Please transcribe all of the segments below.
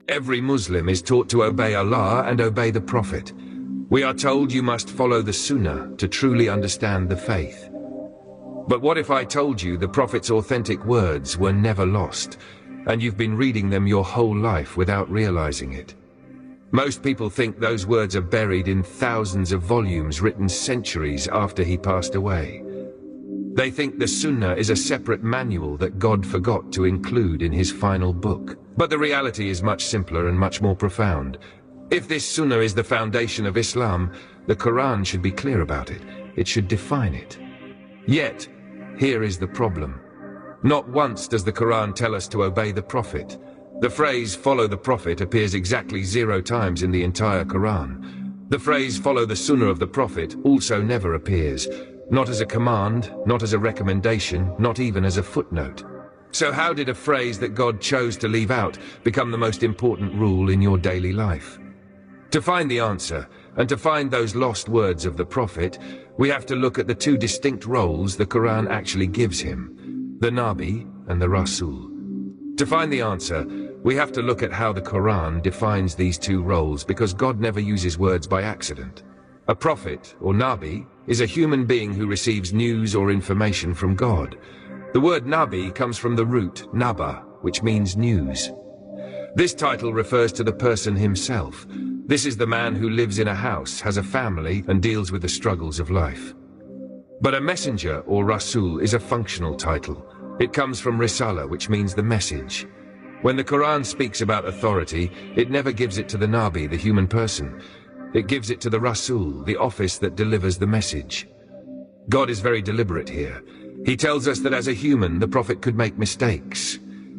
Every Muslim is taught to obey Allah and obey the Prophet. We are told you must follow the Sunnah to truly understand the faith. But what if I told you the Prophet's authentic words were never lost, and you've been reading them your whole life without realizing it? Most people think those words are buried in thousands of volumes written centuries after he passed away. They think the Sunnah is a separate manual that God forgot to include in his final book. But the reality is much simpler and much more profound. If this Sunnah is the foundation of Islam, the Quran should be clear about it. It should define it. Yet, here is the problem. Not once does the Quran tell us to obey the Prophet. The phrase "follow the Prophet" appears exactly 0 times in the entire Quran. The phrase "follow the Sunnah of the Prophet" also never appears. Not as a command, not as a recommendation, not even as a footnote. So how did a phrase that God chose to leave out become the most important rule in your daily life? To find the answer, and to find those lost words of the Prophet, we have to look at the 2 distinct roles the Quran actually gives him, the Nabi and the Rasul. To find the answer, we have to look at how the Quran defines these 2 roles, because God never uses words by accident. A prophet, or Nabi, is a human being who receives news or information from God. The word Nabi comes from the root Naba, which means news. This title refers to the person himself. This is the man who lives in a house, has a family, and deals with the struggles of life. But a messenger, or Rasul, is a functional title. It comes from Risala, which means the message. When the Quran speaks about authority, it never gives it to the Nabi, the human person. It gives it to the Rasul, the office that delivers the message. God is very deliberate here. He tells us that as a human, the Prophet could make mistakes.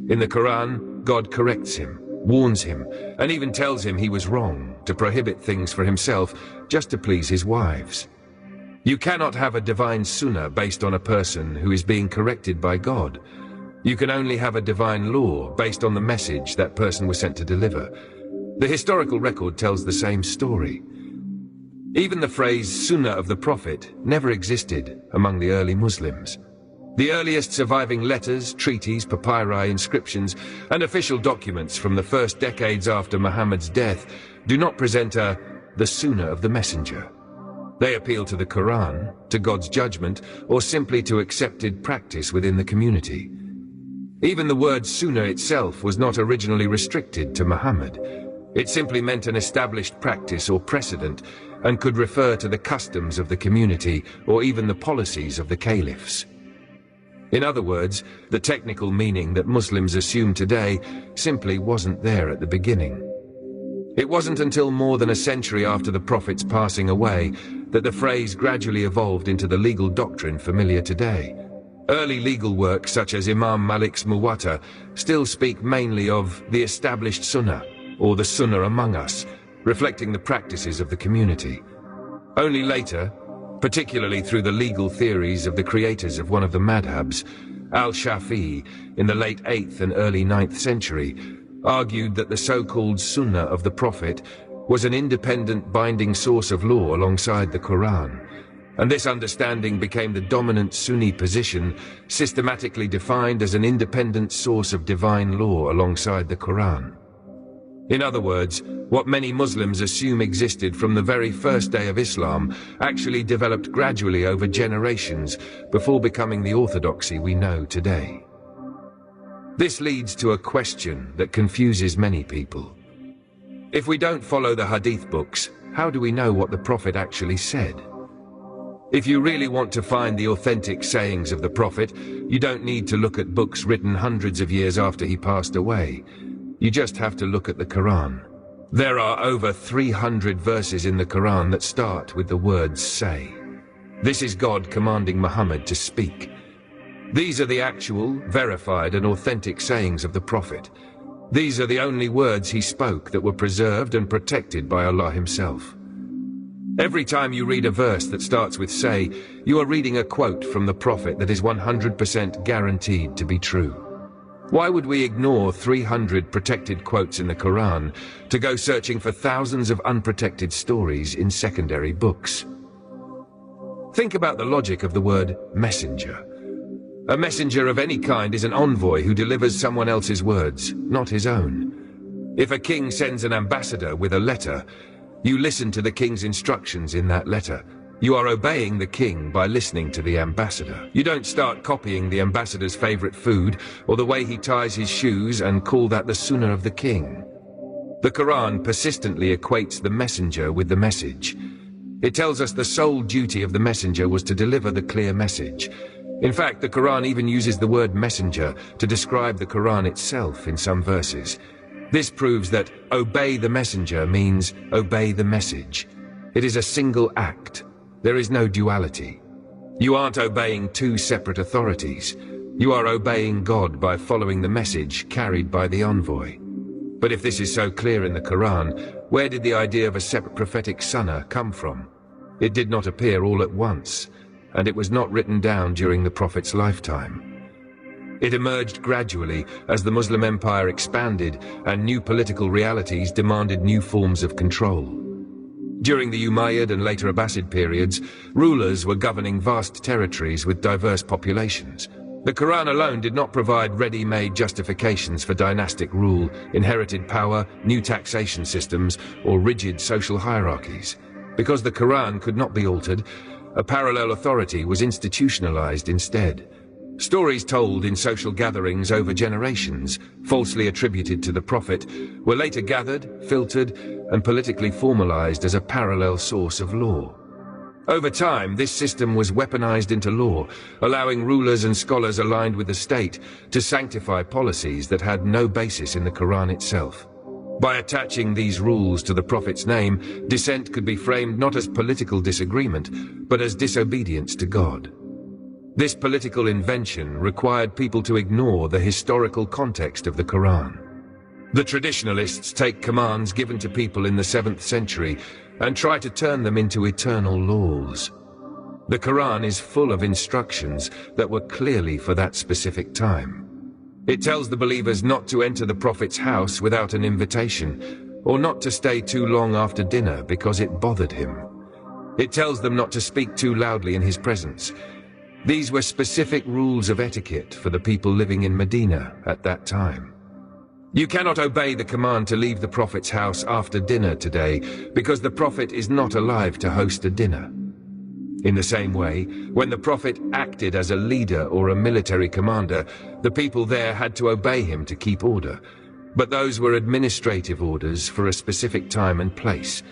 In the Quran, God corrects him, warns him, and even tells him he was wrong, to prohibit things for himself, just to please his wives. You cannot have a divine Sunnah based on a person who is being corrected by God. You can only have a divine law based on the message that person was sent to deliver. The historical record tells the same story. Even the phrase Sunnah of the Prophet never existed among the early Muslims. The earliest surviving letters, treaties, papyri, inscriptions, and official documents from the first decades after Muhammad's death do not present the Sunnah of the Messenger. They appeal to the Quran, to God's judgment, or simply to accepted practice within the community. Even the word Sunnah itself was not originally restricted to Muhammad. It simply meant an established practice or precedent, and could refer to the customs of the community or even the policies of the caliphs. In other words, the technical meaning that Muslims assume today simply wasn't there at the beginning. It wasn't until more than a century after the Prophet's passing away that the phrase gradually evolved into the legal doctrine familiar today. Early legal works such as Imam Malik's Muwatta still speak mainly of the established Sunnah, or the Sunnah among us, reflecting the practices of the community. Only later, particularly through the legal theories of the creators of one of the madhabs, Al-Shafi'i, in the late 8th and early 9th century, argued that the so-called Sunnah of the Prophet was an independent binding source of law alongside the Quran, and this understanding became the dominant Sunni position, systematically defined as an independent source of divine law alongside the Quran. In other words, what many Muslims assume existed from the very first day of Islam actually developed gradually over generations before becoming the orthodoxy we know today. This leads to a question that confuses many people. If we don't follow the Hadith books, how do we know what the Prophet actually said? If you really want to find the authentic sayings of the Prophet, you don't need to look at books written hundreds of years after he passed away. You just have to look at the Quran. There are over 300 verses in the Quran that start with the words "say." This is God commanding Muhammad to speak. These are the actual, verified and authentic sayings of the Prophet. These are the only words he spoke that were preserved and protected by Allah himself. Every time you read a verse that starts with "say," you are reading a quote from the Prophet that is 100% guaranteed to be true. Why would we ignore 300 protected quotes in the Quran to go searching for thousands of unprotected stories in secondary books? Think about the logic of the word messenger. A messenger of any kind is an envoy who delivers someone else's words, not his own. If a king sends an ambassador with a letter, you listen to the king's instructions in that letter. You are obeying the king by listening to the ambassador. You don't start copying the ambassador's favorite food or the way he ties his shoes and call that the sunnah of the king. The Quran persistently equates the messenger with the message. It tells us the sole duty of the messenger was to deliver the clear message. In fact, the Quran even uses the word messenger to describe the Quran itself in some verses. This proves that obey the messenger means obey the message. It is a single act. There is no duality. You aren't obeying two separate authorities. You are obeying God by following the message carried by the envoy. But if this is so clear in the Quran, where did the idea of a separate prophetic sunnah come from? It did not appear all at once, and it was not written down during the Prophet's lifetime. It emerged gradually as the Muslim Empire expanded and new political realities demanded new forms of control. During the Umayyad and later Abbasid periods, rulers were governing vast territories with diverse populations. The Quran alone did not provide ready-made justifications for dynastic rule, inherited power, new taxation systems, or rigid social hierarchies. Because the Quran could not be altered, a parallel authority was institutionalized instead. Stories told in social gatherings over generations, falsely attributed to the Prophet, were later gathered, filtered, and politically formalized as a parallel source of law. Over time, this system was weaponized into law, allowing rulers and scholars aligned with the state to sanctify policies that had no basis in the Quran itself. By attaching these rules to the Prophet's name, dissent could be framed not as political disagreement, but as disobedience to God. This political invention required people to ignore the historical context of the Quran. The traditionalists take commands given to people in the 7th century and try to turn them into eternal laws. The Quran is full of instructions that were clearly for that specific time. It tells the believers not to enter the Prophet's house without an invitation, or not to stay too long after dinner because it bothered him. It tells them not to speak too loudly in his presence. These were specific rules of etiquette for the people living in Medina at that time. You cannot obey the command to leave the Prophet's house after dinner today because the Prophet is not alive to host a dinner. In the same way, when the Prophet acted as a leader or a military commander, the people there had to obey him to keep order. But those were administrative orders for a specific time and place.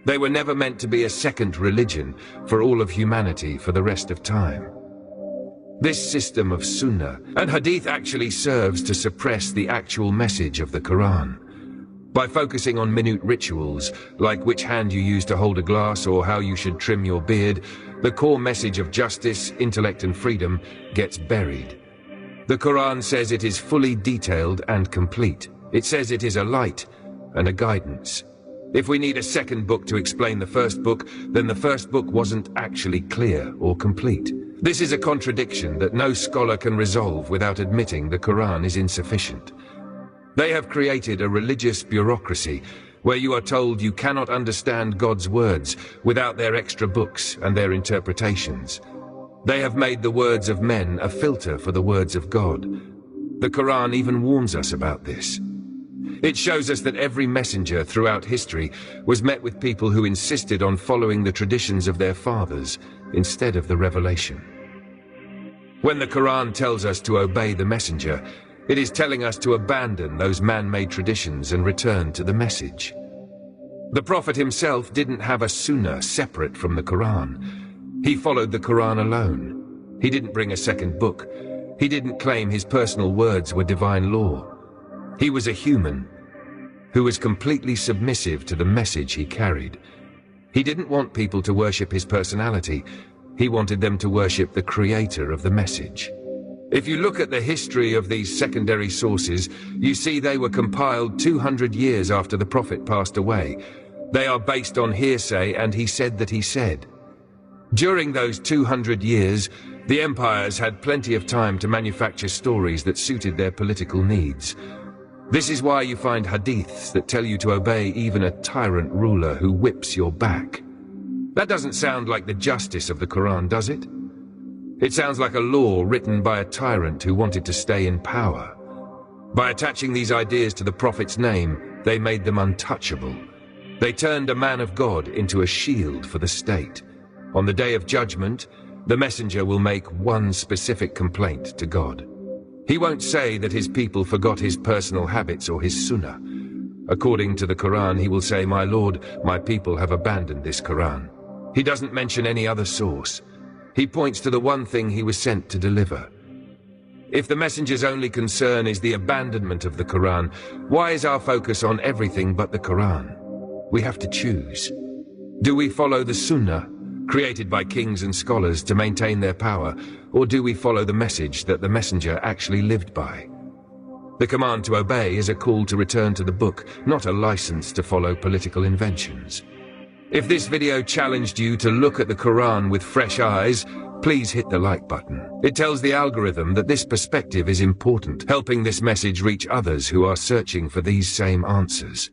They were never meant to be a second religion for all of humanity for the rest of time. This system of Sunnah and Hadith actually serves to suppress the actual message of the Quran. By focusing on minute rituals, like which hand you use to hold a glass or how you should trim your beard, the core message of justice, intellect and freedom gets buried. The Quran says it is fully detailed and complete. It says it is a light and a guidance. If we need a second book to explain the first book, then the first book wasn't actually clear or complete. This is a contradiction that no scholar can resolve without admitting the Quran is insufficient. They have created a religious bureaucracy where you are told you cannot understand God's words without their extra books and their interpretations. They have made the words of men a filter for the words of God. The Quran even warns us about this. It shows us that every messenger throughout history was met with people who insisted on following the traditions of their fathers instead of the revelation. When the Quran tells us to obey the messenger, it is telling us to abandon those man-made traditions and return to the message. The Prophet himself didn't have a sunnah separate from the Quran. He followed the Quran alone. He didn't bring a second book. He didn't claim his personal words were divine law. He was a human who was completely submissive to the message he carried. He didn't want people to worship his personality. He wanted them to worship the creator of the message. If you look at the history of these secondary sources, you see they were compiled 200 years after the Prophet passed away. They are based on hearsay and he said that he said. During those 200 years, the empires had plenty of time to manufacture stories that suited their political needs. This is why you find hadiths that tell you to obey even a tyrant ruler who whips your back. That doesn't sound like the justice of the Quran, does it? It sounds like a law written by a tyrant who wanted to stay in power. By attaching these ideas to the Prophet's name, they made them untouchable. They turned a man of God into a shield for the state. On the day of judgment, the messenger will make one specific complaint to God. He won't say that his people forgot his personal habits or his sunnah. According to the Quran, he will say, "My Lord, my people have abandoned this Quran." He doesn't mention any other source. He points to the one thing he was sent to deliver. If the messenger's only concern is the abandonment of the Quran, why is our focus on everything but the Quran? We have to choose. Do we follow the Sunnah, created by kings and scholars to maintain their power, or do we follow the message that the messenger actually lived by? The command to obey is a call to return to the book, not a license to follow political inventions. If this video challenged you to look at the Quran with fresh eyes, please hit the like button. It tells the algorithm that this perspective is important, helping this message reach others who are searching for these same answers.